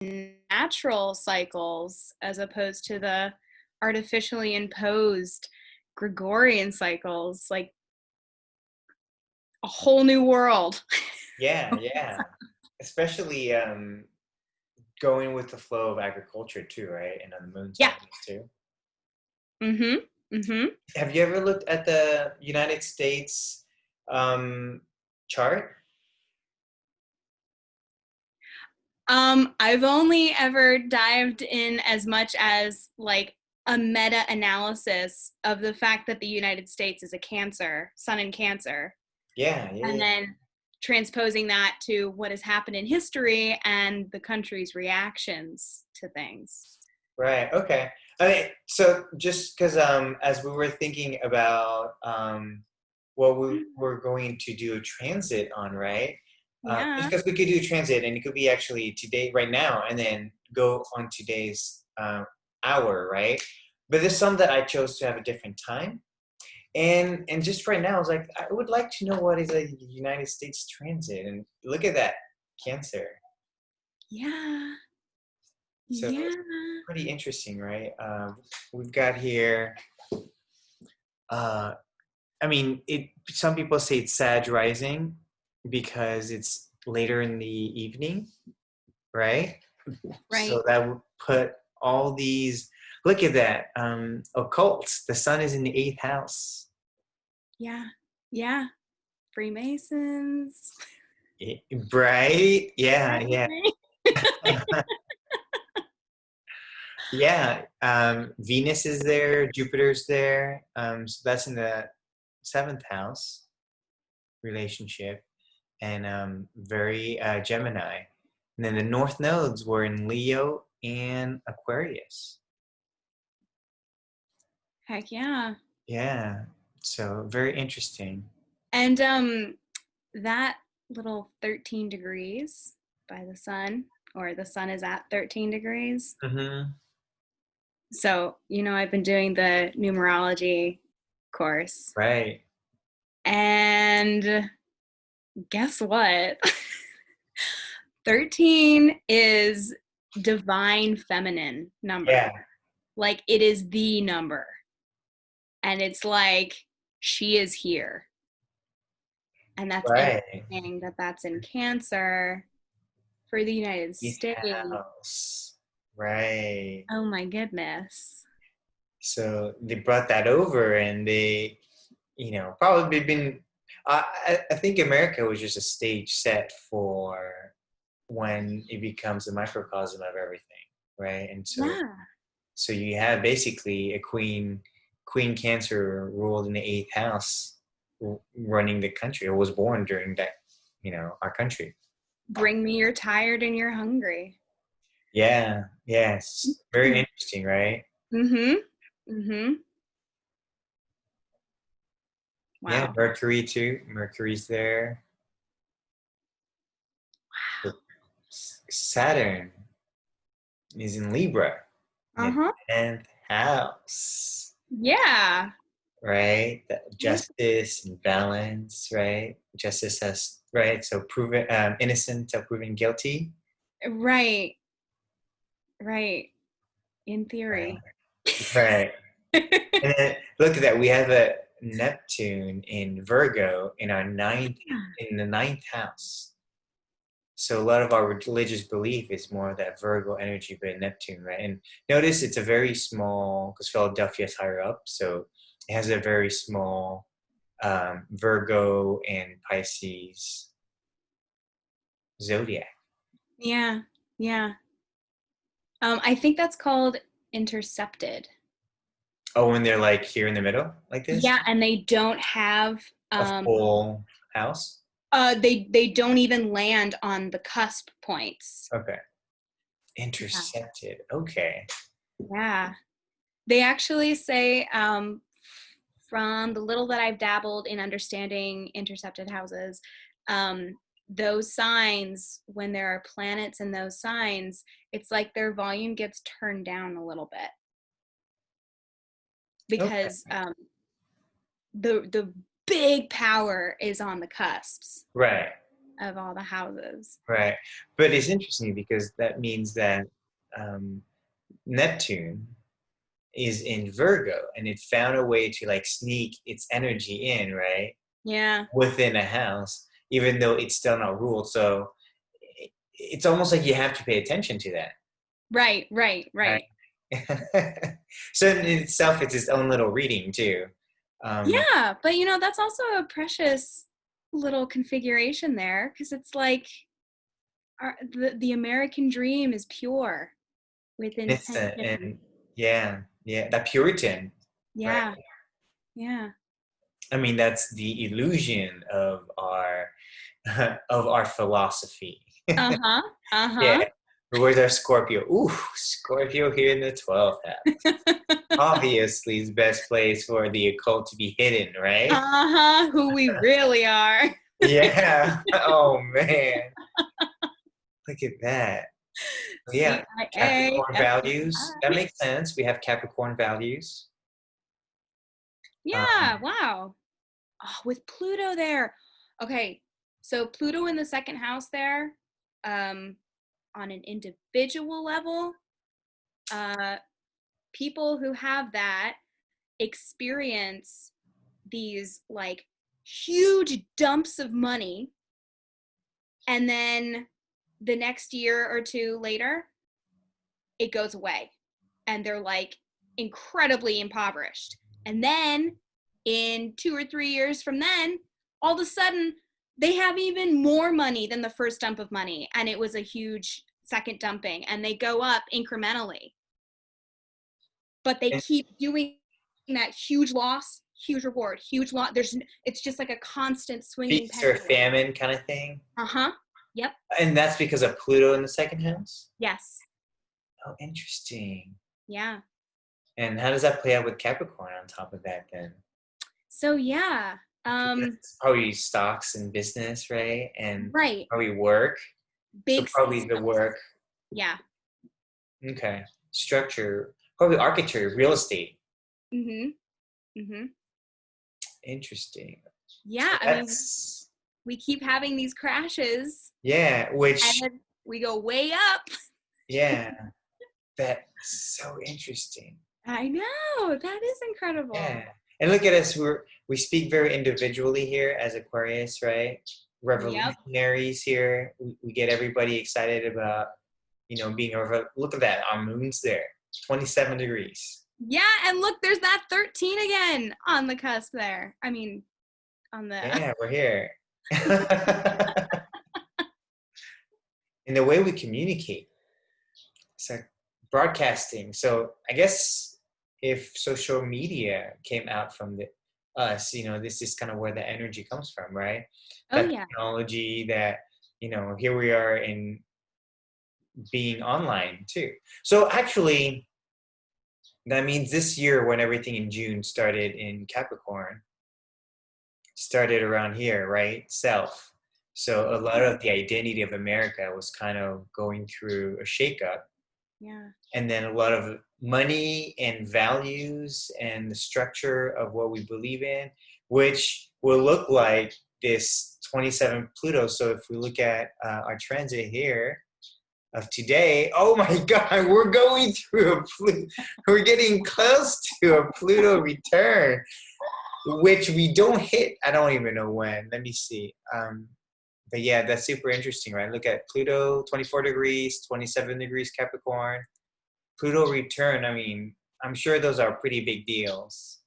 natural cycles as opposed to the artificially imposed Gregorian cycles, like a whole new world. Yeah. Especially going with the flow of agriculture too, right? And on the moon Yeah. cycles too. Mm-hmm. Mm-hmm. Have you ever looked at the United States chart? I've only ever dived in as much as like a meta-analysis of the fact that the United States is a Cancer, Sun in Cancer, and Yeah. then transposing that to what has happened in history and the country's reactions to things. Right. Okay. I mean, so just because as we were thinking about what we were going to do a transit on, right? Just Yeah. because we could do a transit and it could be actually today, right now, and then go on today's hour, right? But there's some that I chose to have a different time. And just right now, I was like, I would like to know what is a United States transit, and look at that, Cancer. Yeah. So Yeah. pretty interesting, right? We've got here. Uh, I mean, it. Some people say it's Sag rising because it's later in the evening, right? Right. So that would put all these. Look at that, occults. The sun is in the eighth house. Yeah. Yeah. Freemasons. Right? Yeah. Yeah, Venus is there, Jupiter's there. So that's in the seventh house relationship, and very Gemini. And then the North nodes were in Leo and Aquarius. Heck yeah. Yeah, so very interesting. And that little 13 degrees by the sun, or the sun is at 13 degrees. Mm-hmm. So, I've been doing the numerology course. Right. And guess what? 13 is divine feminine number. Yeah. Like, it is the number. And it's like, she is here. And that's Right. interesting that that's in Cancer for the United Eighth States. house. Right. Oh my goodness. So they brought that over, and they, probably been. I think America was just a stage set for when it becomes a microcosm of everything, right? And Yeah. so you have basically a Queen Cancer ruled in the eighth house, running the country, or was born during that, our country. Bring me your tired and you're hungry. Yeah. Yes. Very interesting, right? Mm-hmm. Mm-hmm. Yeah, Wow. Mercury too. Mercury's there. Saturn is in Libra in the Uh-huh. 10th house, Yeah. right? Justice and balance, right? Justice has, right? So proven innocent till proven guilty. Right. Right. In theory. Right. And then look at that. We have a Neptune in Virgo in our in the ninth house. So a lot of our religious belief is more of that Virgo energy, but Neptune, right? And notice it's a very small, because Philadelphia is higher up, so it has a very small Virgo and Pisces zodiac. Yeah. Yeah. I think that's called intercepted. Oh, when they're like here in the middle, like this, Yeah, and they don't have a full house. they don't even land on the cusp points. Okay, Yeah. intercepted. Okay, Yeah. They actually say, from the little that I've dabbled in understanding intercepted houses, those signs, when there are planets in those signs, it's like their volume gets turned down a little bit okay, because the big power is on the cusps. right. of all the houses. Right. But it's interesting because that means that um, Neptune is in Virgo and it found a way to like sneak its energy in, right? Yeah. Within a house, even though it's still not ruled. So it's almost like you have to pay attention to that, Right, right, right? right. So in itself, it's its own little reading too. Um, Yeah, but that's also a precious little configuration there because it's like the American dream is pure with innocent intention. and yeah, yeah, that Puritan, right? Yeah, yeah. I mean, that's the illusion of our philosophy. Uh-huh. Yeah. Uh-huh. Where's our Scorpio? Ooh, Scorpio here in the 12th house. Obviously, it's best place for the occult to be hidden, right? Uh-huh. Who we really are. Yeah. Oh man, look at that. Yeah, CIA, Capricorn values. FBI. That makes sense. We have Capricorn values. Yeah, Um, wow. Oh, with Pluto there. Okay, so Pluto in the second house there, um, on an individual level, uh, people who have that experience these like huge dumps of money, and then the next year or two later, it goes away, and they're like incredibly impoverished. And then in 2 or 3 years from then, all of a sudden, they have even more money than the first dump of money, and it was a huge second dumping, and they go up incrementally, but they and keep doing that huge loss, huge reward, huge loss. It's just like a constant swinging feast or pendulum. famine kind of thing. Uh-huh. Yep. And that's because of Pluto in the second house. Yes. Oh, interesting. Yeah. And how does that play out with Capricorn on top of that then? So yeah. That's probably stocks and business, right? And Right. probably work. So Big probably the systems. work. Yeah. Okay. Structure. Probably architecture, real estate. Mhm. Mhm. Interesting. So Yeah, I mean, that's we keep having these crashes yeah, and which then we go way up. yeah, that's so interesting. I know. That is incredible. Yeah. And look at us, we speak very individually here as Aquarius, right? Yep. Revolutionaries here. We get everybody excited about, being over. Look at that. Our moon's there. 27 degrees. Yeah, and look, there's that 13 again on the cusp there. I mean, on the Yeah, we're here. And the way we communicate. So broadcasting. So I guess if social media came out from us, this is kind of where the energy comes from, right? Oh That yeah. technology that, here we are in being online too. So actually, that means this year when everything in June started in Capricorn, started around here, right? Self. So a lot of the identity of America was kind of going through a shakeup, Yeah. and then a lot of money and values and the structure of what we believe in, which will look like this 27 Pluto. So if we look at our transit here of today, oh my God, we're going through we're getting close to a Pluto return, which we don't hit. I don't even know when. Let me see. But yeah, that's super interesting, right? Look at Pluto, 24 degrees, 27 degrees Capricorn. Pluto return, I mean, I'm sure those are pretty big deals.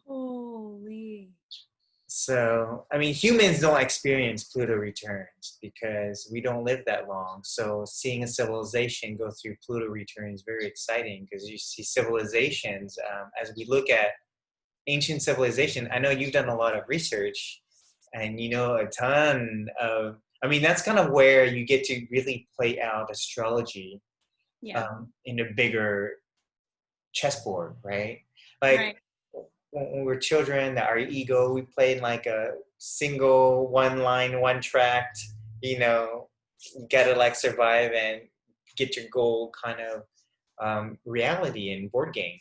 Holy. So, I mean, humans don't experience Pluto returns because we don't live that long. So, seeing a civilization go through Pluto return is very exciting because you see civilizations. As we look at ancient civilization, I know you've done a lot of research and you know a ton of, I mean, that's kind of where you get to really play out astrology Yeah. in a bigger chessboard, right? Like Right. when we were children, our ego, we played like a single, one line, one tract, you gotta like survive and get your goal kind of reality in board game.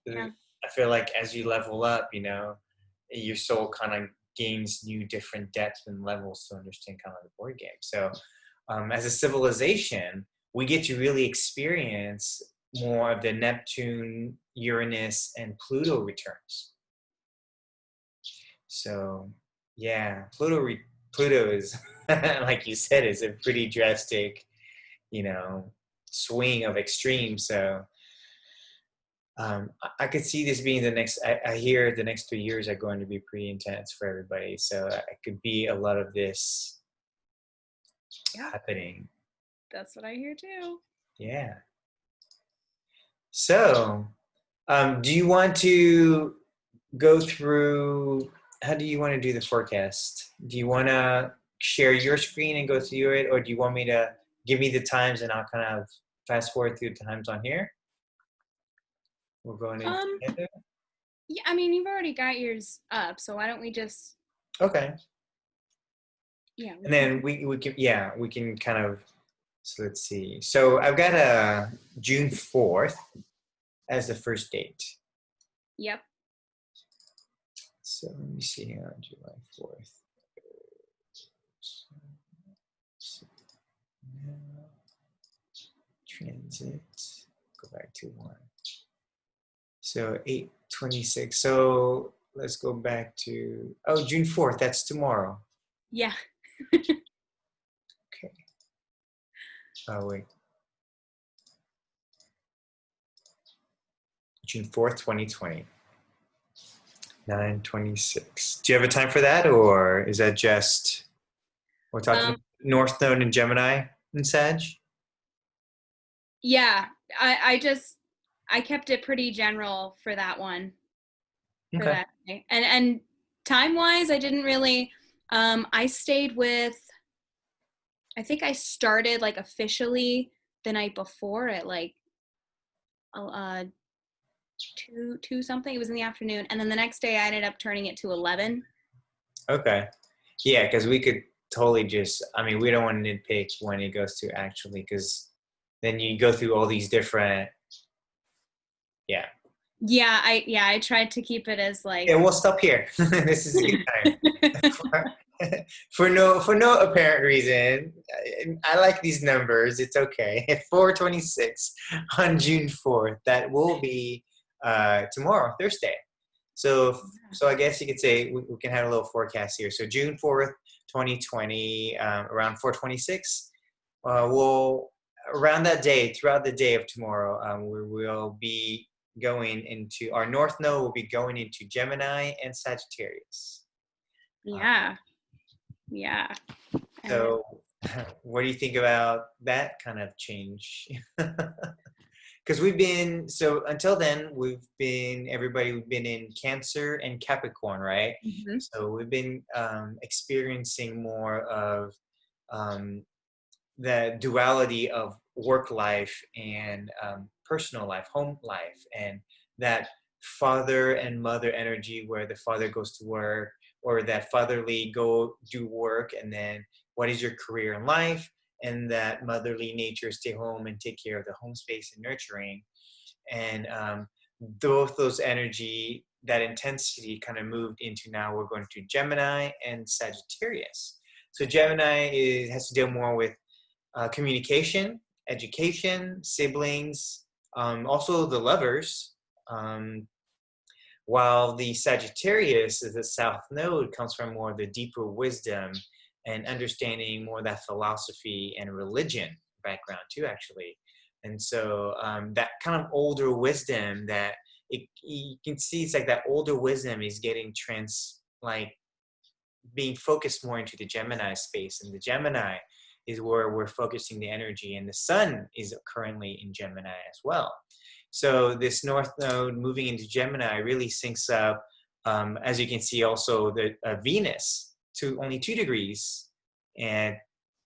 Yeah. I feel like as you level up, your soul kind of gains new different depths and levels to understand kind of the board game. So as a civilization, we get to really experience more of the Neptune, Uranus, and Pluto returns. So yeah, Pluto is, like you said, is a pretty drastic, you know, swing of extremes. So I could see this being the next. I hear the next 3 years are going to be pretty intense for everybody. So it could be a lot of this Yeah, happening. that's what I hear too. Yeah. So, do you want to go through? How do you want to do the forecast? Do you want to share your screen and go through it, or do you want me to give me the times and I'll kind of fast forward through the times on here? We're going in Um, together. yeah, I mean, you've already got yours up, so why don't we just, Okay. yeah, we And can. then we can kind of, so let's see. So I've got a June 4th as the first date. Yep. So let me see here on July 4th. Transit, go back to 1. So 8/26. So let's go back to, oh, June 4th, that's tomorrow. Yeah. Okay. Oh, wait. June 4th, 2020. 9/26. Do you have a time for that, or is that just we're talking Um, North Node and Gemini and Sag? yeah, I kept it pretty general for that one, for Okay. that day. And time wise, I didn't really, I stayed with, I think I started like officially the night before at like, uh, two something. It was in the afternoon. And then the next day I ended up turning it to 11. Okay. Yeah, because we could totally just, I mean, we don't want to nitpick when it goes to actually, because then you go through all these different, yeah. Yeah, I tried to keep it as Yeah, like, we'll stop here. This is a good time. For no apparent reason. I like these numbers. It's okay. 4/26 on June 4th. That will be tomorrow, Thursday. So I guess you could say we can have a little forecast here. So June 4th, 2020, around 4/26. We'll around that day, throughout the day of tomorrow, we will be going into our North Node. Will be going into Gemini and Sagittarius. Uh, yeah, yeah. And so, what do you think about that kind of change? Because we've been, so until then we've been in Cancer and Capricorn, right? mhm. So we've been experiencing more of um, the duality of work life and personal life, home life, and that father and mother energy where the father goes to work, or that fatherly go do work, and then what is your career in life, and that motherly nature stay home and take care of the home space and nurturing. And both those energy, that intensity kind of moved into, now we're going to Gemini and Sagittarius. So Gemini has to deal more with communication, education, siblings, also the lovers. Um, while the Sagittarius, the South Node, comes from more of the deeper wisdom and understanding more of that philosophy and religion background too, actually. And so that kind of older wisdom that you can see, it's like that older wisdom is getting like being focused more into the Gemini space. And the Gemini is where we're focusing the energy, and the sun is currently in Gemini as well. So this North Node moving into Gemini really syncs up, as you can see, also the Venus to only 2 degrees and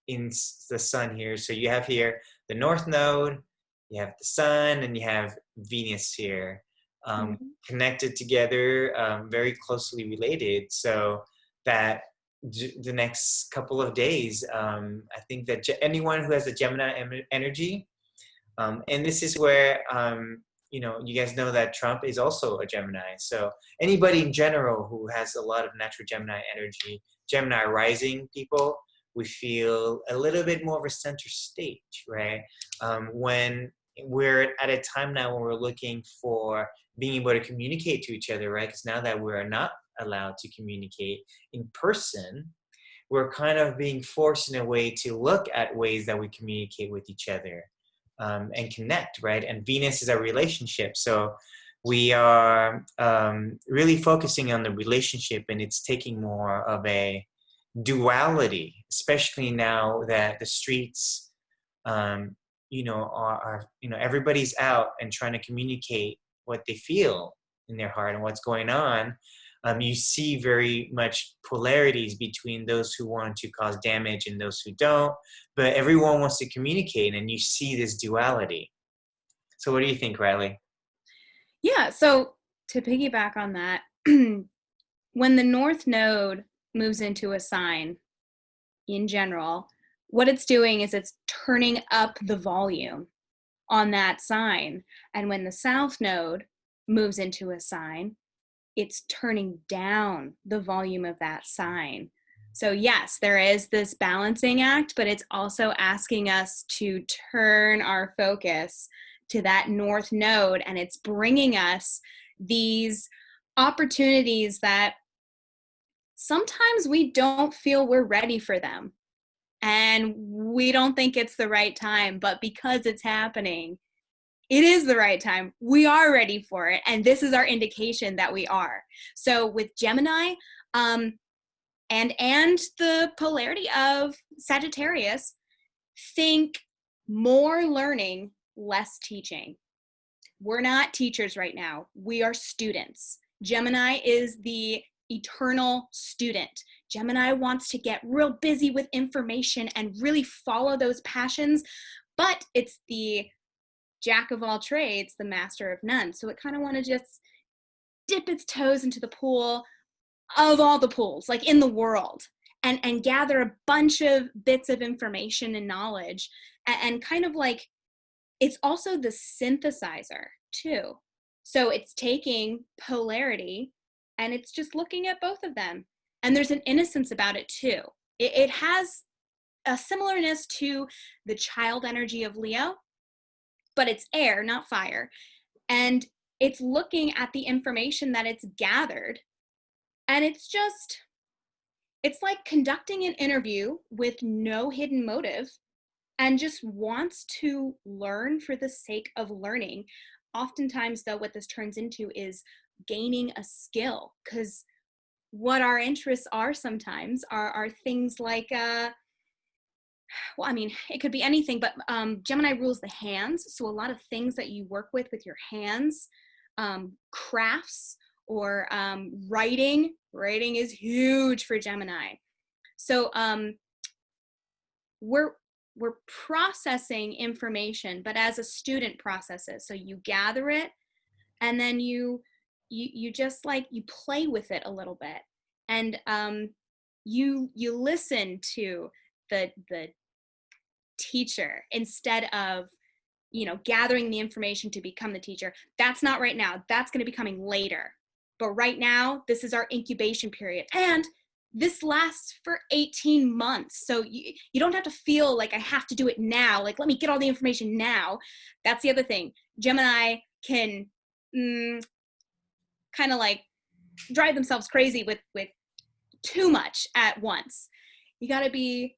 in the sun here. So you have here the North Node, you have the sun, and you have Venus here, Mhm. connected together, very closely related. So that the next couple of days, I think that anyone who has a Gemini energy, and this is where you guys know that Trump is also a Gemini. So anybody in general who has a lot of natural Gemini energy, Gemini rising people, we feel a little bit more of a center stage, right? When we're at a time now when we're looking for being able to communicate to each other, right? Because now that we're not allowed to communicate in person, we're kind of being forced in a way to look at ways that we communicate with each other, and connect, right? And Venus is a relationship. So we are really focusing on the relationship, and it's taking more of a duality, especially now that the streets, everybody's out and trying to communicate what they feel in their heart and what's going on. You see very much polarities between those who want to cause damage and those who don't, but everyone wants to communicate, and you see this duality. So what do you think, Riley? Yeah, so to piggyback on that, when the North Node moves into a sign in general, what it's doing is it's turning up the volume on that sign. And when the South Node moves into a sign, it's turning down the volume of that sign. So yes, there is this balancing act, but it's also asking us to turn our focus to that North Node, and it's bringing us these opportunities that sometimes we don't feel we're ready for them. And we don't think it's the right time, but because it's happening, it is the right time. We are ready for it. And this is our indication that we are. So with Gemini, and the polarity of Sagittarius, think more learning, less teaching. We're not teachers right now. We are students. Gemini is the eternal student. Gemini wants to get real busy with information and really follow those passions, but it's the jack of all trades, the master of none. So it kind of want to just dip its toes into the pool of all the pools, like in the world, and gather a bunch of bits of information and knowledge, and kind of like, it's also the synthesizer too. So it's taking polarity and it's just looking at both of them. And there's an innocence about it too. It has a similarness to the child energy of Leo, but it's air, not fire. And it's looking at the information that it's gathered. And it's like conducting an interview with no hidden motive and just wants to learn for the sake of learning. Oftentimes, though, what this turns into is gaining a skill, because what our interests are sometimes are things like, well, I mean, it could be anything, but Gemini rules the hands. So a lot of things that you work with your hands, crafts, or writing is huge for Gemini. So we're processing information, but as a student processes. So you gather it, and then you just like, you play with it a little bit, and you listen to the teacher instead of gathering the information to become the teacher. That's not right now. That's going to be coming later. But right now, this is our incubation period. And this lasts for 18 months. So you don't have to feel like I have to do it now. Like, let me get all the information now. That's the other thing. Gemini can kind of like drive themselves crazy with too much at once. You got to be,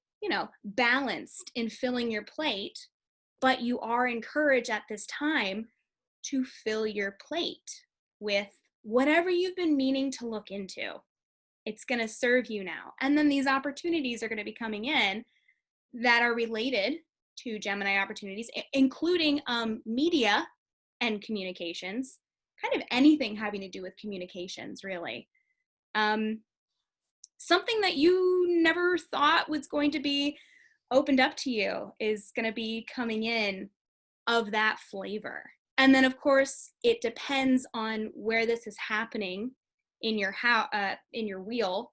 balanced in filling your plate, but you are encouraged at this time to fill your plate with whatever you've been meaning to look into. It's going to serve you now. And then these opportunities are going to be coming in that are related to Gemini opportunities, including media and communications, kind of anything having to do with communications, really. Something that you never thought was going to be opened up to you is going to be coming in of that flavor. And then, of course, it depends on where this is happening in your in your wheel.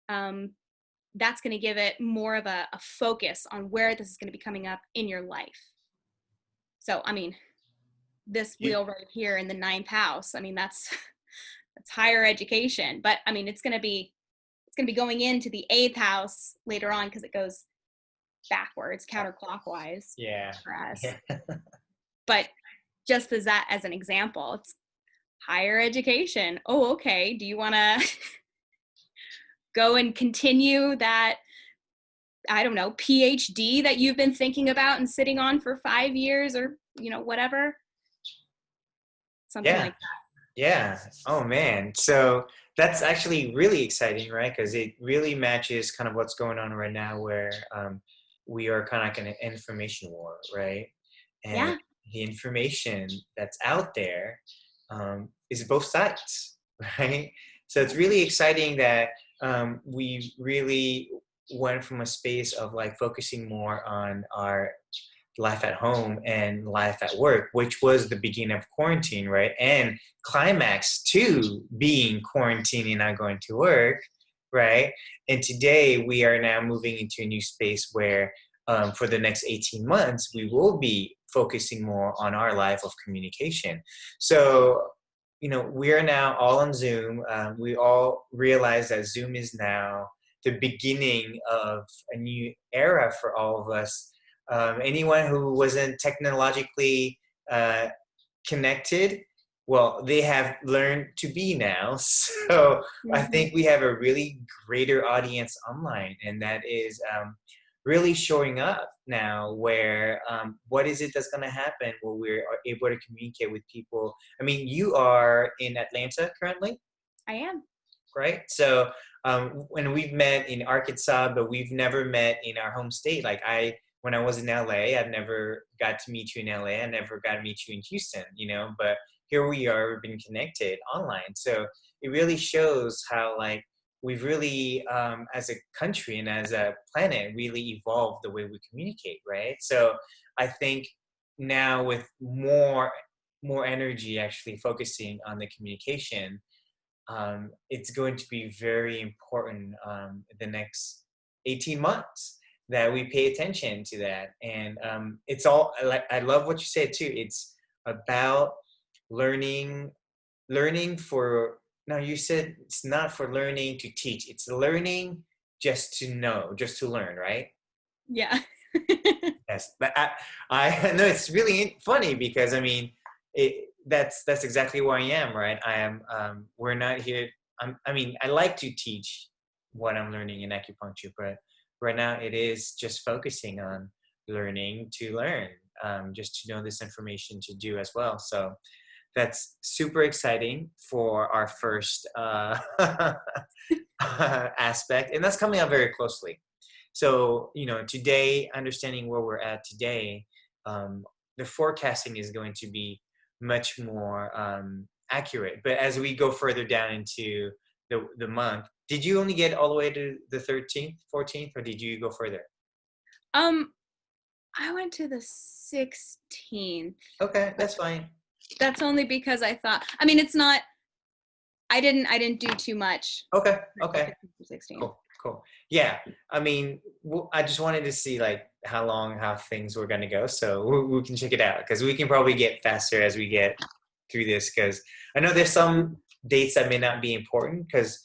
That's going to give it more of a focus on where this is going to be coming up in your life. So, I mean, this You, wheel right here in the ninth house. I mean, that's that's higher education. But I mean, it's gonna be going into the eighth house later on because it goes backwards, counterclockwise yeah. for us. Yeah. But just as that as an example, it's higher education. Oh, okay. Do you want to go and continue that, I don't know, PhD that you've been thinking about and sitting on for 5 years, or, whatever? Something Yeah. like that. Yeah. Oh man. So that's actually really exciting, right? Because it really matches kind of what's going on right now, where we are kind of like in an information war, right? And Yeah. the information that's out there is both sides, right? So it's really exciting that we really went from a space of like focusing more on our life at home and life at work, which was the beginning of quarantine, right? And climax to being quarantined and not going to work, right? And today we are now moving into a new space where for the next 18 months, we will be focusing more on our life of communication. So, we are now all on Zoom. We all realize that Zoom is now the beginning of a new era for all of us. Anyone who wasn't technologically uh, connected, well, they have learned to be now. So I Mm-hmm. think we have a really greater audience online, and that is really showing up now. Where what is it that's going to happen where we're able to communicate with people? I mean, you are in Atlanta currently, I am. right? So when we've met in Arkansas, but we've never met in our home state. Like when I was in LA, I've never got to meet you in LA. I never got to meet you in Houston, but here we are, we've been connected online. So it really shows how like we've really, as a country and as a planet, really evolved the way we communicate, right? So I think now with more energy actually focusing on the communication, it's going to be very important the next 18 months that we pay attention to that. And it's all like, I love what you said too. It's about learning, learning for, no, you said it's not for learning to teach. It's learning just to know, just to learn, right? Yeah. Yes, but I know it's really funny because I mean, that's exactly who I am, right? I am. We're not here. I mean, I like to teach what I'm learning in acupuncture, but right now it is just focusing on learning to learn, just to know this information to do as well. So that's super exciting for our first aspect, and that's coming up very closely. So, today, understanding where we're at today, the forecasting is going to be much more accurate. But as we go further down into the month, did you only get all the way to the 13th, 14th, or did you go further? um, I went to the 16th. Okay, that's fine. That's only because I thought, I mean, it's not, I didn't do too much Okay, the okay. 15th to 16th. Cool, cool. Yeah, I mean, I just wanted to see like how things were gonna go, so we can check it out because we can probably get faster as we get through this. Because I know there's some dates that may not be important because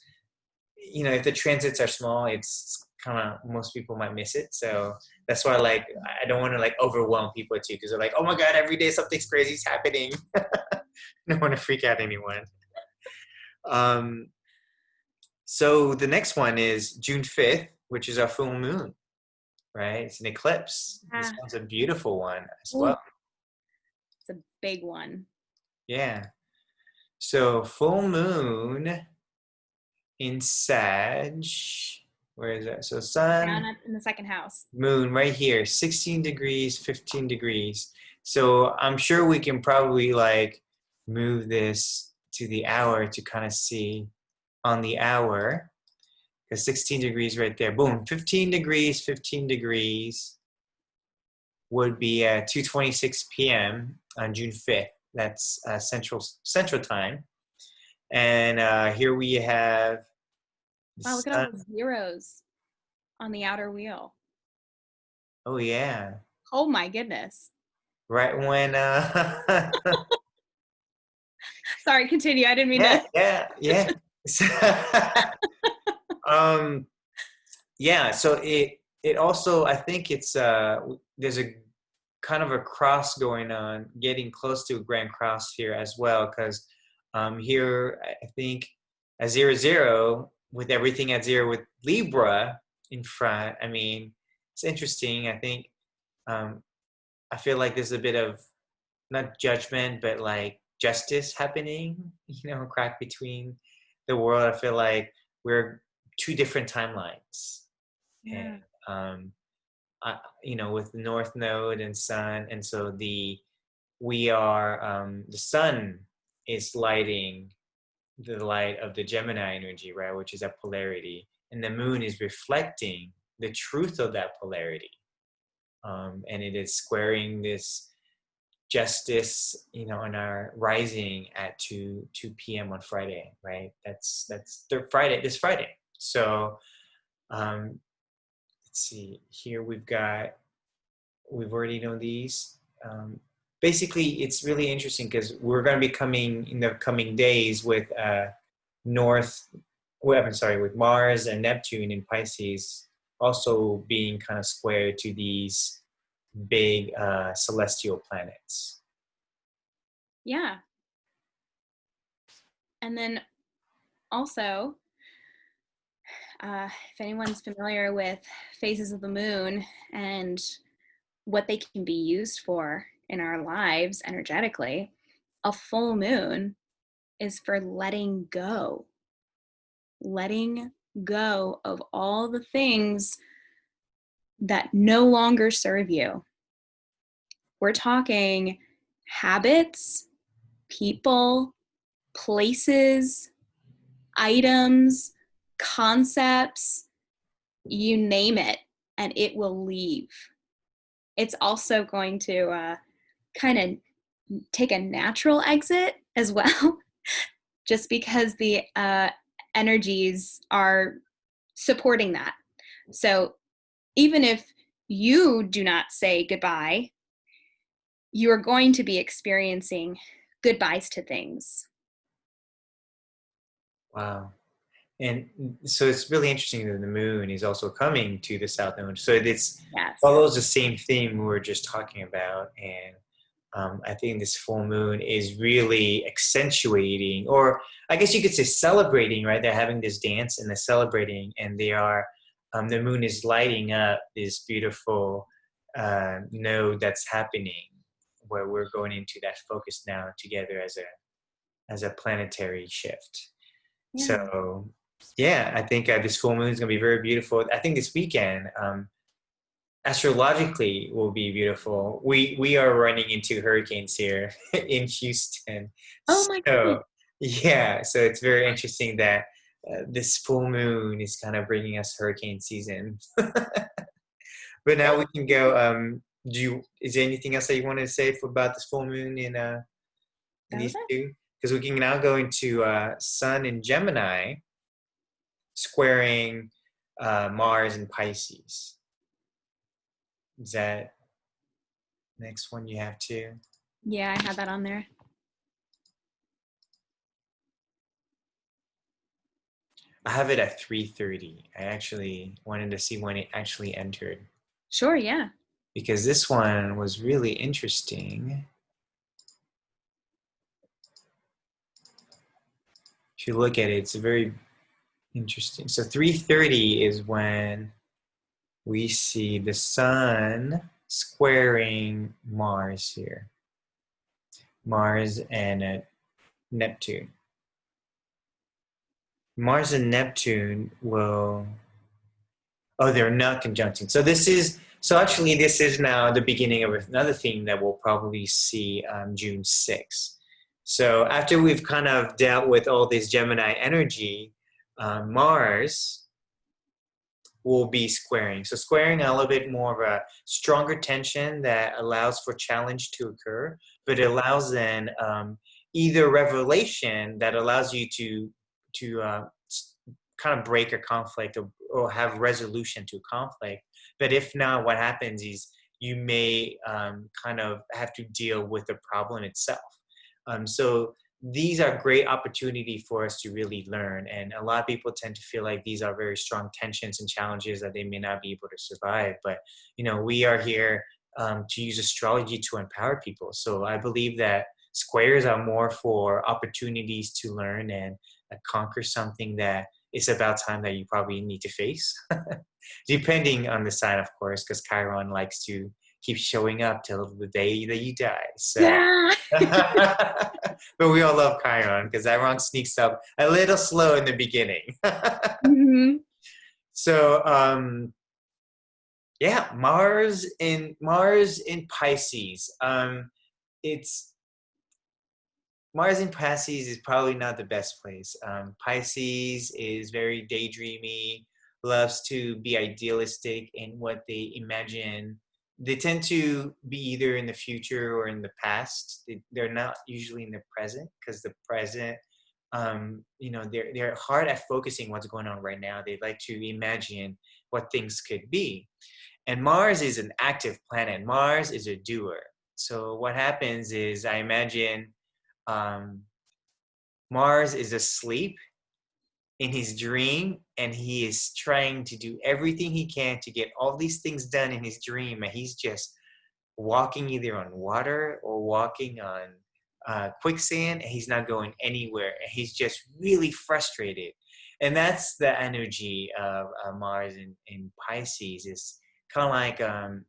if the transits are small, it's kind of most people might miss it. So that's why like I don't want to like overwhelm people too because they're like, oh my god, every day something's crazy is happening. I don't want to freak out anyone. Um, So the next one is June 5th, which is our full moon, right? It's an eclipse. This Ah, one's a beautiful one as ooh, well. it's a big one. Yeah. So full moon in Sag. Where is that? So Down sun, up in the second house. moon right here, 16 degrees, 15 degrees. So I'm sure we can probably like move this to the hour to kind of see on the hour. Because 16 degrees right there. Boom. 15 degrees, 15 degrees would be at 2:26 p.m. on June 5th. That's Central Time. And here we have the Wow, look at all sun. those zeros on the outer wheel. Oh yeah, Oh my goodness. right when Sorry, continue. I didn't mean yeah, to. yeah. So, um yeah, so it also, I think it's there's a kind of a cross going on, getting close to a grand cross here as well, because here I think a 0 0 with everything at zero with Libra in front. I mean, it's interesting. I think um, I feel like there's a bit of not judgment, but like justice happening. Crack between the world. I feel like we're two different timelines, and Yeah. um, with North Node and Sun, and so we are the Sun is lighting the light of the Gemini energy, right, which is that polarity, and the Moon is reflecting the truth of that polarity, and it is squaring this justice, on our rising at 2 p.m. on Friday, right? That's Friday, this Friday. So um, let's see. Here we've already known these. Basically, it's really interesting because we're going to be coming in the coming days with North, well, I'm sorry, with Mars and Neptune in Pisces also being kind of square to these big celestial planets. Yeah. And then also, if anyone's familiar with phases of the moon and what they can be used for in our lives energetically, a full moon is for letting go of all the things that no longer serve you. We're talking habits, people, places, items, concepts, you name it, and it will leave. It's also going to kind of take a natural exit as well, just because the energies are supporting that. So even if you do not say goodbye, you are going to be experiencing goodbyes to things. Wow. And so it's really interesting that the moon is also coming to the south node. So it's Yes. follows the same theme we were just talking about. And I think this full moon is really accentuating, or I guess you could say celebrating, right? They're having this dance and they're celebrating, and the moon is lighting up this beautiful node that's happening, where we're going into that focus now together as a planetary shift. Yeah. So, yeah, I think this full moon is going to be very beautiful. I think this weekend, astrologically, will be beautiful. We are running into hurricanes here in Houston, Oh my goodness. so yeah, so it's very interesting that this full moon is kind of bringing us hurricane season. But now we can go. Is there anything else that you wanted to say about this full moon in That was these it. two? Because we can now go into Sun in Gemini squaring Mars and Pisces. Is that next one you have too? Yeah, I had that on there. I have it at 3:30. I actually wanted to see when it actually entered Sure, yeah. because this one was really interesting. If you look at it, it's very interesting. So 3:30 is when we see the Sun squaring Mars here. Mars and Neptune. Mars and Neptune will, oh, they're not conjuncting. So actually this is now the beginning of another theme that we'll probably see June 6th. So after we've kind of dealt with all this Gemini energy, Mars will be squaring. So squaring a little bit more of a stronger tension that allows for challenge to occur, but it allows then either revelation that allows you to kind of break a conflict or have resolution to conflict. But if not, what happens is you may kind of have to deal with the problem itself. So these are great opportunity for us to really learn. And a lot of people tend to feel like these are very strong tensions and challenges that they may not be able to survive. But, we are here to use astrology to empower people. So I believe that squares are more for opportunities to learn and conquer something that it's about time that you probably need to face, depending on the sign, of course, because Chiron likes to keep showing up till the day that you die. So, Yeah. but we all love Chiron because Chiron sneaks up a little slow in the beginning. Hmm. So, yeah, Mars in Pisces. It's Mars in Pisces is probably not the best place. Pisces is very daydreamy, loves to be idealistic in what they imagine. They tend to be either in the future or in the past. They're not usually in the present because the present, they're hard at focusing what's going on right now. They like to imagine what things could be. And Mars is an active planet. Mars is a doer. So what happens is, I imagine um, Mars is asleep in his dream, and he is trying to do everything he can to get all these things done in his dream, and he's just walking either on water or walking on quicksand, and he's not going anywhere, and he's just really frustrated. And that's the energy of Mars in Pisces. Is kind of like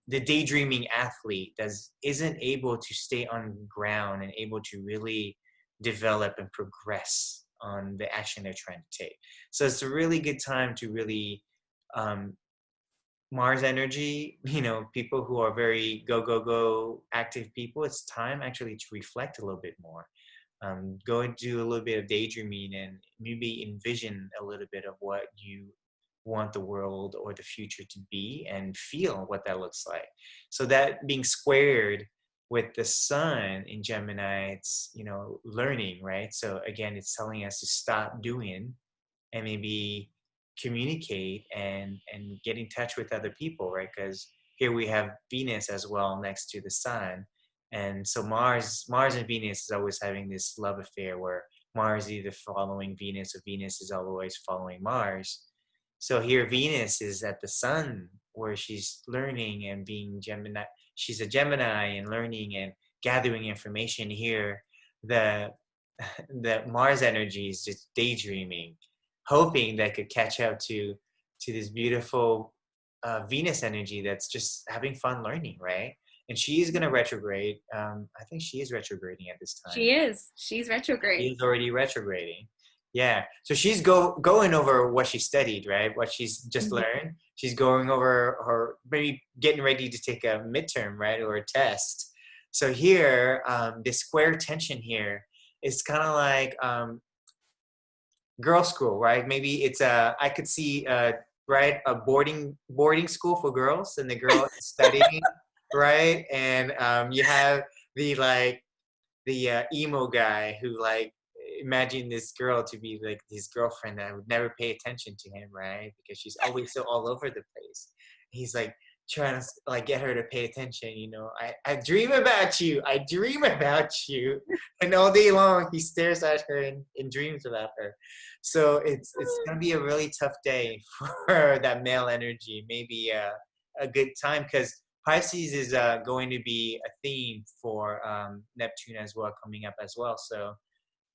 the daydreaming athlete that isn't able to stay on ground and able to really develop and progress on the action they're trying to take. So it's a really good time to really um, Mars energy, people who are very go, go, go active people, it's time actually to reflect a little bit more. Go and do a little bit of daydreaming and maybe envision a little bit of what you want the world or the future to be and feel what that looks like. So that being squared with the sun in Gemini, it's, learning, right? So again, it's telling us to stop doing and maybe communicate and get in touch with other people, right? Because here we have Venus as well next to the sun. And so Mars and Venus is always having this love affair where Mars is either following Venus or Venus is always following Mars. So here Venus is at the sun where she's learning and being Gemini. She's a Gemini and learning and gathering information. Here the the Mars energy is just daydreaming, hoping that could catch up to this beautiful Venus energy that's just having fun learning, right? And she is going to retrograde. I think she is retrograding at this time. She is. She's She retrograde. is already retrograding. Yeah. So she's going over what she studied, right? What she's just Mhm. learned. She's going over her maybe getting ready to take a midterm, right, or a test. So here, this square tension here is kind of like girl school, right? Maybe it's I could see right, a boarding school for girls, and the girl is studying, right? And you have the emo guy who like imagine this girl to be like his girlfriend that would never pay attention to him, right? Because she's always so all over the place. He's like trying to like get her to pay attention. I dream about you. I dream about you, and all day long he stares at her and dreams about her. So it's gonna be a really tough day for that male energy. Maybe a good time because Pisces is going to be a theme for Neptune as well coming up as well. So,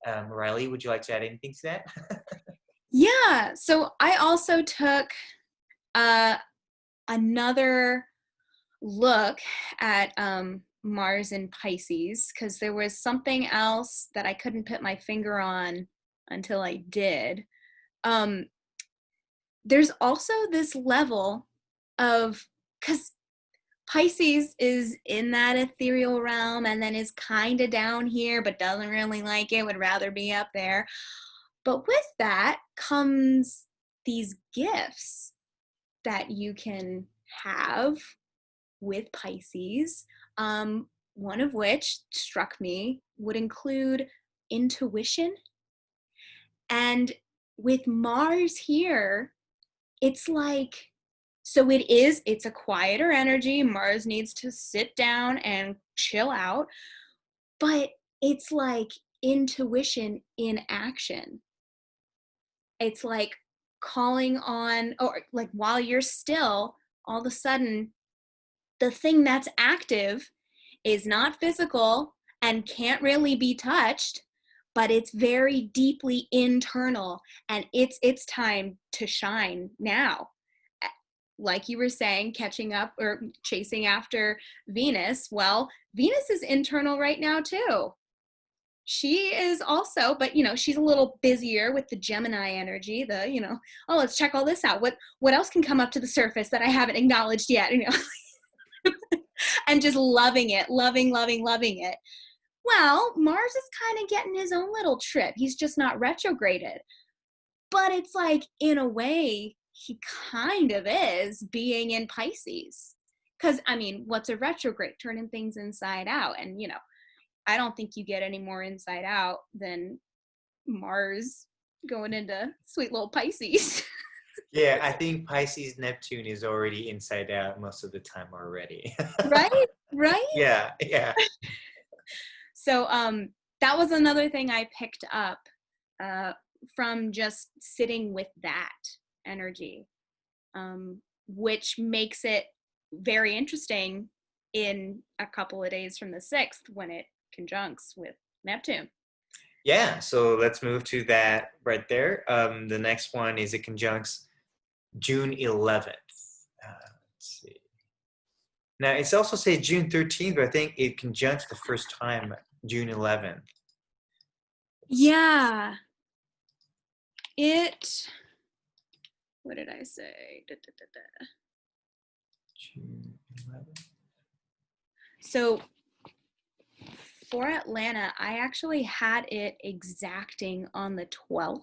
Riley, would you like to add anything to that? Yeah. So I also took uh, another look at Mars in Pisces because there was something else that I couldn't put my finger on until I did. Um, there's also this level of, because Pisces is in that ethereal realm and then is kind of down here, but doesn't really like it, would rather be up there. But with that comes these gifts that you can have with Pisces. One of which struck me would include intuition. And with Mars here, it's like So it's a quieter energy. Mars needs to sit down and chill out, but it's like intuition in action. It's like calling on, or like while you're still, all of a sudden, the thing that's active is not physical and can't really be touched, but it's very deeply internal, and it's time to shine now. Like you were saying, catching up or chasing after Venus. Well, Venus is internal right now too. She is also, but she's a little busier with the Gemini energy, the, oh, let's check all this out. What else can come up to the surface that I haven't acknowledged yet, and just loving it, loving it. Well, Mars is kind of getting his own little trip. He's just not retrograded. But it's like, in a way, he kind of is being in Pisces. Because, I mean, what's a retrograde? Turning things inside out. And, I don't think you get any more inside out than Mars going into sweet little Pisces. Yeah, I think Pisces Neptune is already inside out most of the time already. Right? Right? Yeah, yeah. So that was another thing I picked up uh, from just sitting with that energy, which makes it very interesting in a couple of days from the 6th when it conjuncts with Neptune. Yeah, so let's move to that right there. The next one is it conjuncts June 11th. Let's see. Now, it's also say June 13th, but I think it conjuncts the first time June 11th. Yeah. What did I say? Da, da, da, da. June 11th. So for Atlanta, I actually had it exacting on the 12th.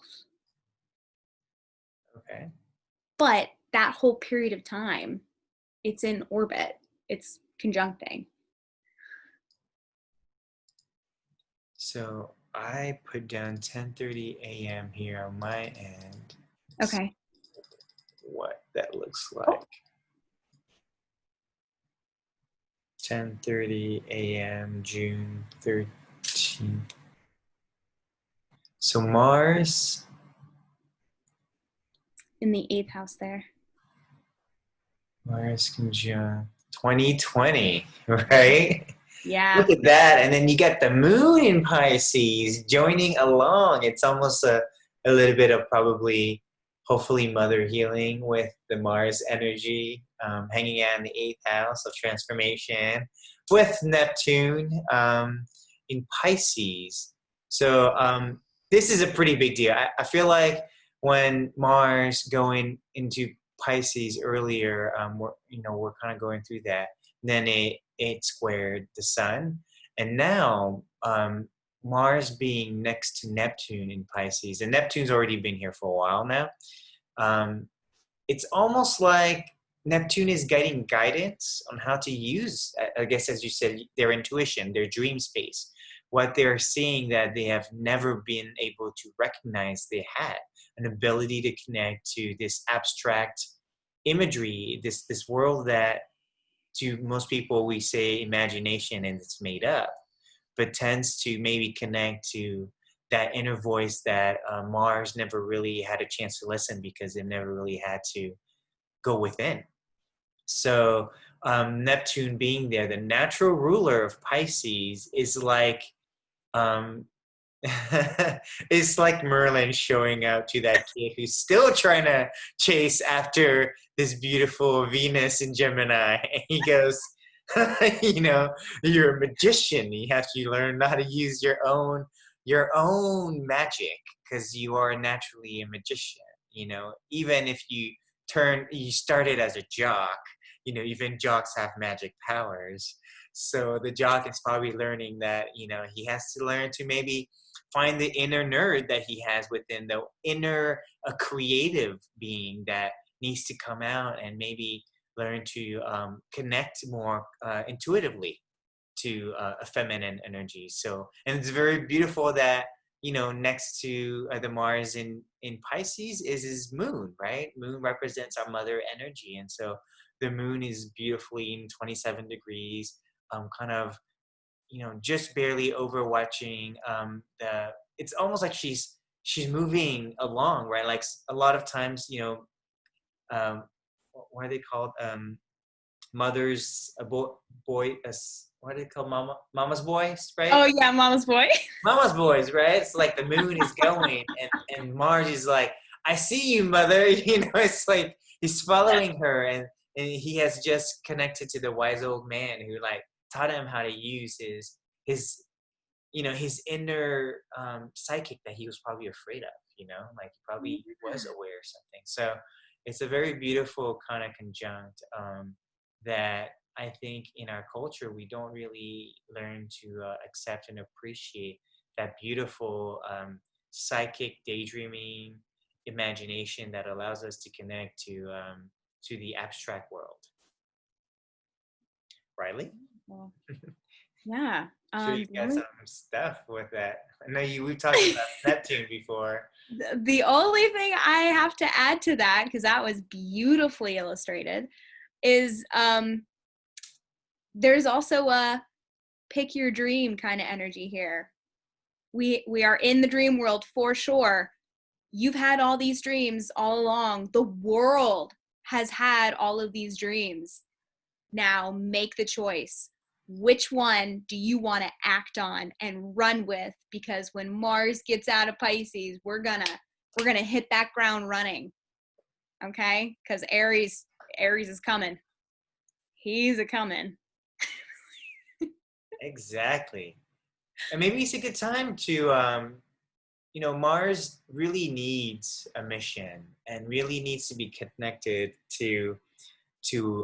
Okay. But that whole period of time, it's in orbit. It's conjuncting. So I put down 10:30 a.m. here on my end. Let's Okay. see what that looks Oh, like. 10:30 a.m. June 13th. So Mars in the 8th house there. conjunct 2020, right? Yeah. Look at that. And then you got the moon in Pisces joining along. It's almost a little bit of probably, hopefully, mother healing with the Mars energy hanging out in the 8th house of transformation with Neptune in Pisces. So this is a pretty big deal. I feel like when Mars going into Pisces earlier, we're kind of going through that. Then it squared the sun, and now Mars being next to Neptune in Pisces, and Neptune's already been here for a while now. It's almost like Neptune is guiding guidance on how to use, I guess, as you said, their intuition, their dream space, what they're seeing that they have never been able to recognize they had, an ability to connect to this abstract imagery, this world that to most people we say imagination and it's made up, but tends to maybe connect to that inner voice that Mars never really had a chance to listen because it never really had to go within. So Neptune being there, the natural ruler of Pisces, is like um, it's like Merlin showing up to that kid who's still trying to chase after this beautiful Venus in Gemini. And he goes, you're a magician. You have to learn how to use your own magic because you are naturally a magician. Even if you started as a jock, even jocks have magic powers. So the jock is probably learning that, he has to learn to maybe find the inner nerd that he has within, the inner a creative being that needs to come out and maybe learn to connect more intuitively to a feminine energy. So, and it's very beautiful that next to the Mars in Pisces is his moon, right? Moon represents our mother energy, and so the moon is beautifully in 27 degrees, kind of just barely overwatching the. It's almost like she's moving along, right? Like a lot of times, um, what are they called? Mothers, a boy, what are they called? Mama's boys, right? Oh yeah, Mama's boy. Mama's boys, right? It's like the moon is going, and Mars is like, I see you, mother. It's like he's following her, and he has just connected to the wise old man who like taught him how to use his his inner psychic that he was probably afraid of. Like he probably was aware of something. So it's a very beautiful kind of conjunct that I think in our culture we don't really learn to accept and appreciate that beautiful psychic daydreaming imagination that allows us to connect to the abstract world. Riley? Well, yeah. Sure, you got some stuff with that. I know we've talked about Neptune before. The only thing I have to add to that, because that was beautifully illustrated, is there's also a pick your dream kind of energy here. We are in the dream world for sure. You've had all these dreams all along. The world has had all of these dreams. Now make the choice. Which one do you want to act on and run with? Because when Mars gets out of Pisces, we're gonna hit that ground running. Okay? Because Aries is coming. He's a coming. Exactly. And maybe it's a good time to Mars really needs a mission and really needs to be connected to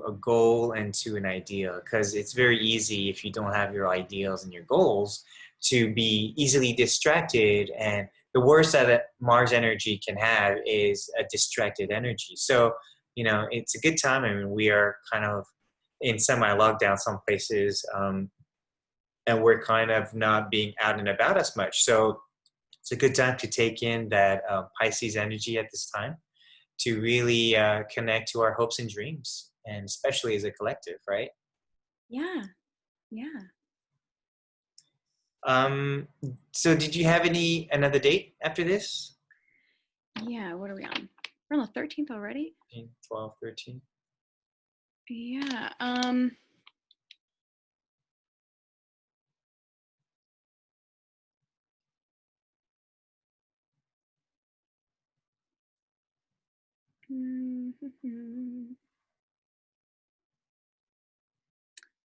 a goal and to an ideal, because it's very easy if you don't have your ideals and your goals to be easily distracted, and the worst that Mars energy can have is a distracted energy. So it's a good time. I mean, we are kind of in semi lockdown some places, and we're kind of not being out and about as much, so it's a good time to take in that Pisces energy at this time to really connect to our hopes and dreams, and especially as a collective, right? Yeah. Yeah. So did you have another date after this? Yeah, what are we on? We're on the 13th already? 12, 13. Yeah.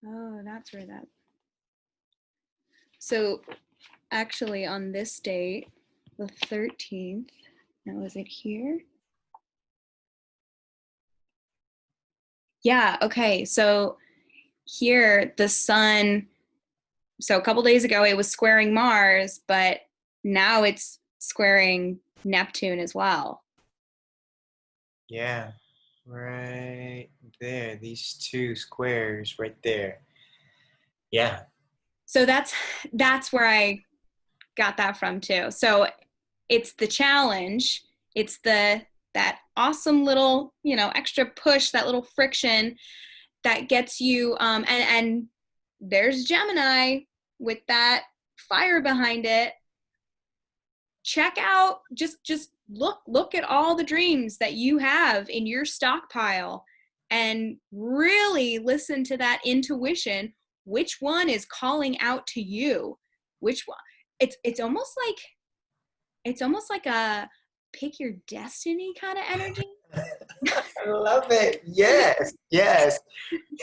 Oh, that's where that. So actually on this date, the 13th, now is it here? Yeah, okay. So here the sun, so a couple days ago it was squaring Mars, but now it's squaring Neptune as well. Yeah, right there. These two squares right there. Yeah. So that's where I got that from too. So it's the challenge, it's that awesome little, extra push, that little friction that gets you and there's Gemini with that fire behind it. Check out, just look at all the dreams that you have in your stockpile and really listen to that intuition. Which one is calling out to you? Which one? It's almost like a pick your destiny kind of energy. I love it. Yes, yes.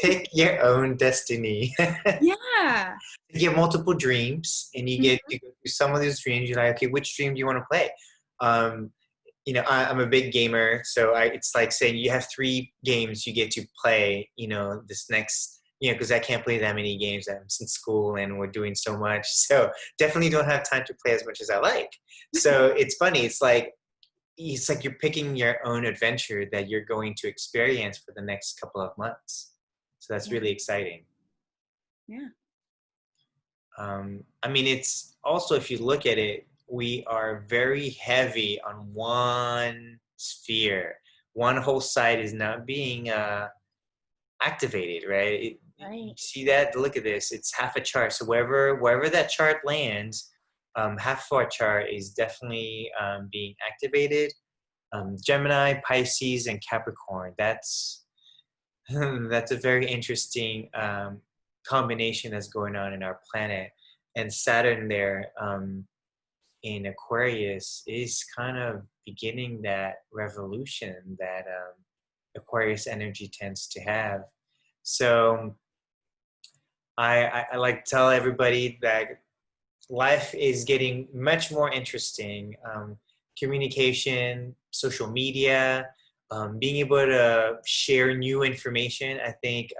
Pick your own destiny. Yeah. You get multiple dreams, and you get to go through some of these dreams. You're like, okay, which dream do you want to play? Um, I'm a big gamer, so it's like saying you have 3 games you get to play. This next, because I can't play that many games. I'm in school, and we're doing so much, so definitely don't have time to play as much as I like. So it's funny. It's like you're picking your own adventure that you're going to experience for the next couple of months. So that's really exciting. Yeah. I mean, it's also, if you look at it, we are very heavy on one sphere. One whole side is not being activated, right? You Right. see that? Look at this. It's half a chart. So wherever that chart lands, half of our chart is definitely being activated. Gemini, Pisces, and Capricorn. That's that's a very interesting combination that's going on in our planet. And Saturn there in Aquarius is kind of beginning that revolution that Aquarius energy tends to have. So I like to tell everybody that life is getting much more interesting. Communication, social media, being able to share new information. I think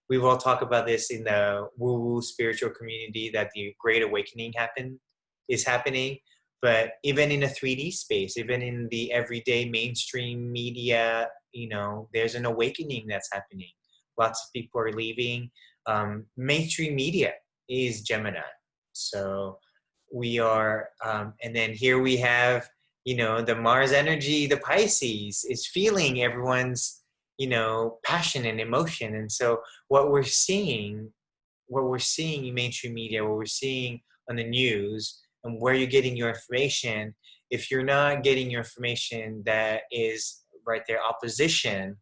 we've all talked about this in the woo-woo spiritual community that the Great Awakening is happening. But even in a 3D space, even in the everyday mainstream media, there's an awakening that's happening. Lots of people are leaving. Mainstream media is Gemini. So we are, and then here we have, the Mars energy, the Pisces is feeling everyone's, passion and emotion. And so what we're seeing in mainstream media, what we're seeing on the news, and where you're getting your information, if you're not getting your information that is right there opposition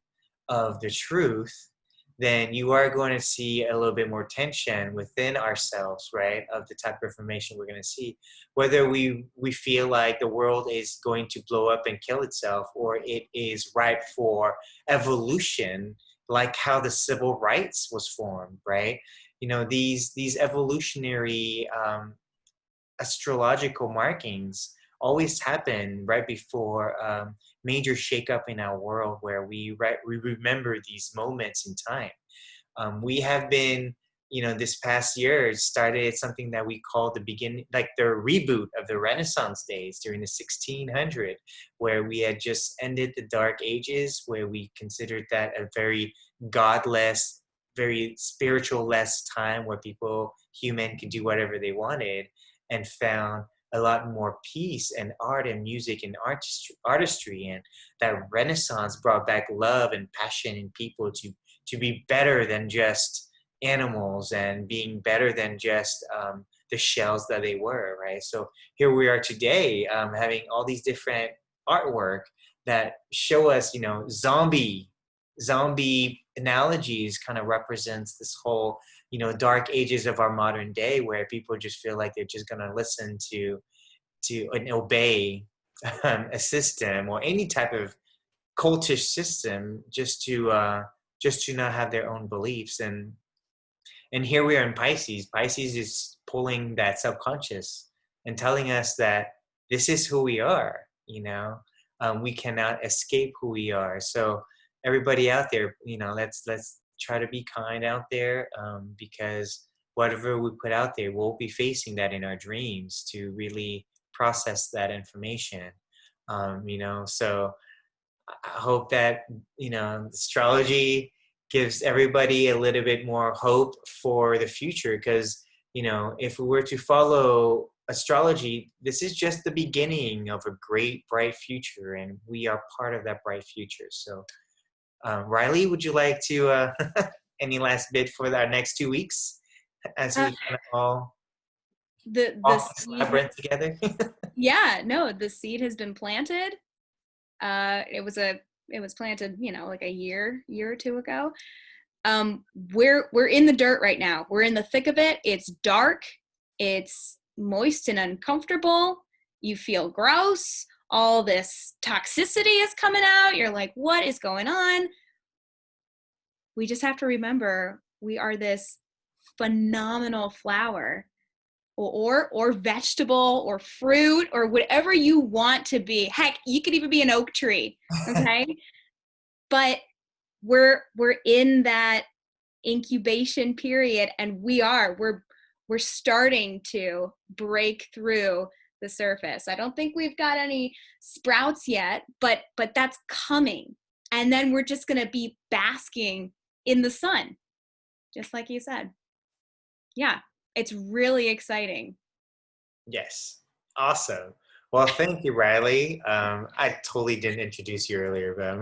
of the truth, then you are going to see a little bit more tension within ourselves, right? Of the type of information we're going to see, whether we feel like the world is going to blow up and kill itself, or it is ripe for evolution, like how the civil rights was formed, right? These evolutionary astrological markings always happen right before major shakeup in our world, where we remember these moments in time. We have been, this past year started something that we call the beginning, like the reboot of the Renaissance days during the 1600, where we had just ended the Dark Ages, where we considered that a very godless, very spiritual-less time where human could do whatever they wanted, and found a lot more peace and art and music and artistry. And that Renaissance brought back love and passion in people to be better than just animals, and being better than just the shells that they were, right? So here we are today, having all these different artwork that show us, zombie analogies kind of represents this whole, dark ages of our modern day, where people just feel like they're just going to listen to and obey a system or any type of cultish system, just to not have their own beliefs. And here we are in Pisces. Pisces is pulling that subconscious and telling us that this is who we are. We cannot escape who we are. So everybody out there, let's try to be kind out there, because whatever we put out there, we'll be facing that in our dreams to really process that information. So I hope that, astrology gives everybody a little bit more hope for the future, because, if we were to follow astrology, this is just the beginning of a great, bright future, and we are part of that bright future. So, Riley, would you like to, any last bit for our next 2 weeks as Uh, we kind of all the walk this seed, labyrinth together? yeah, no, the seed has been planted. It was planted, like a year or two ago. We're in the dirt right now. We're in the thick of it. It's dark. It's moist and uncomfortable. You feel gross. All this toxicity is coming out. You're like, what is going on? We just have to remember we are this phenomenal flower, or vegetable or fruit or whatever you want to be. Heck, you could even be an oak tree. Okay. But we're in that incubation period, and we're starting to break through the surface. I don't think we've got any sprouts yet, but that's coming. And then we're just going to be basking in the sun, just like you said. Yeah, it's really exciting. Yes. Awesome. Well, thank you, Riley. I totally didn't introduce you earlier, but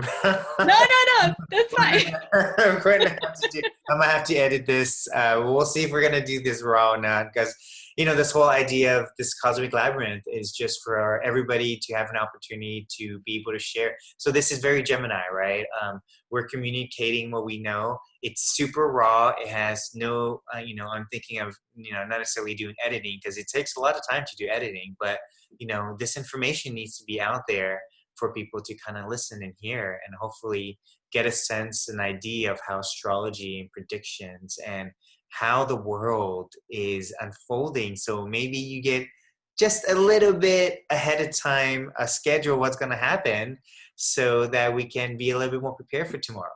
No, no, no, that's fine. I'm gonna have to edit this. We'll see if we're gonna do this raw or not, because this whole idea of this cosmic labyrinth is just for everybody to have an opportunity to be able to share. So this is very Gemini, right? We're communicating what we know. It's super raw. It has no, I'm thinking of, not necessarily doing editing because it takes a lot of time to do editing, but this information needs to be out there for people to kind of listen and hear and hopefully get a sense, an idea of how astrology and predictions and how the world is unfolding. So maybe you get just a little bit ahead of time, a schedule what's going to happen so that we can be a little bit more prepared for tomorrow.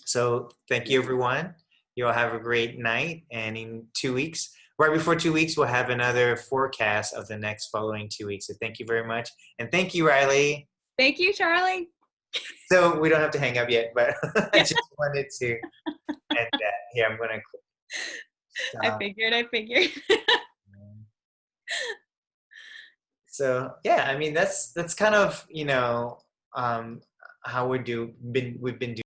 So thank you, everyone. You all have a great night. And in 2 weeks, right before 2 weeks, we'll have another forecast of the next following 2 weeks. So thank you very much. And thank you, Riley. Thank you, Charlie. So we don't have to hang up yet, but I Yeah, just wanted to end that. Here, I'm going to I stop. figured, I figured. So yeah, I mean that's kind of how we've been doing